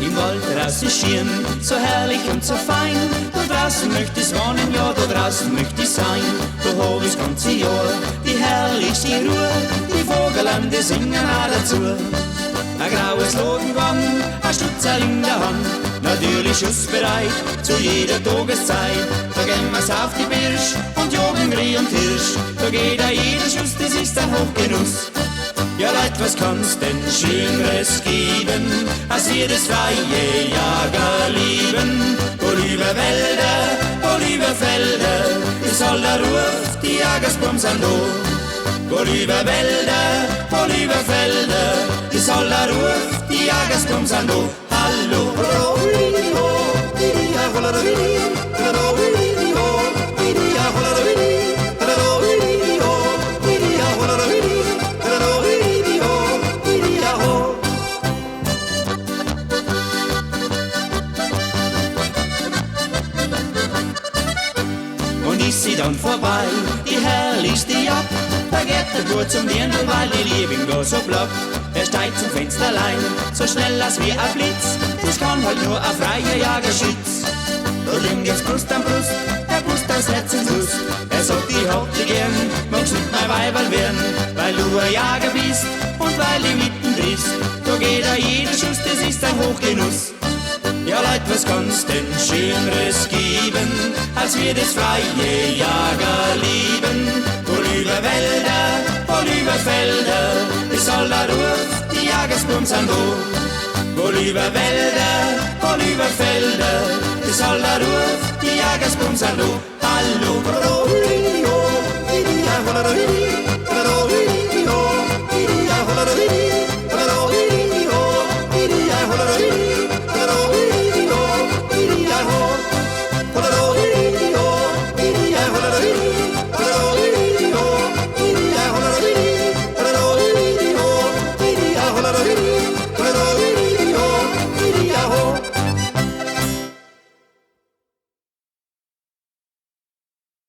Im Wald draußen schieren, so herrlich und so fein. Da draußen möchte ich wohnen, ja, da draußen möchte ich sein. Da hab ich das ganze Jahr die herrlichste Ruhe, die Vogelande singen auch dazu. Ein graues Logengang, ein Stutzel in der Hand, natürlich schussbereit zu jeder Tageszeit. Da gehen wir's auf die Birsch und jagen Reh und Hirsch, da geht auch jeder Schuss, das ist ein Hochgenuss. Ja Leute, was kann's denn Schöneres geben, als wir das freie Jager lieben? Wohl über Wälder, wohl über Felder, ist all der Ruf, die Jagersbums sind da. Wohl über Wälder, wohl über Felder, ist all der Ruf, die Jagersbums sind da. Hallo, und ist sie dann vorbei, die herrlichste Jagd. Da geht der Bub zum Dirndl, weil die Liebing da so blockt. Er steigt zum Fensterlein, so schnell als wie ein Blitz. Das kann halt nur ein freier Jagerschütz. Da liegen jetzt Brust an Brust, der Brust aus Herzenslust. Er sagt, ich hab dich gern, magst nicht mein Weiberl werden, weil du ein Jager bist und weil ich mitten bist. Da geht auch jeder Schuss, das ist ein Hochgenuss. Ja Leute, was kann's denn Schöneres geben, als wir das freie Jager lieben? Wohl über Wälder, wohl über Felder, ist all der Ruf, die Jagersbums sind da. Wohl über Wälder, wohl über Felder, ist all der Ruf, die Jagersbums sind da. Hallo,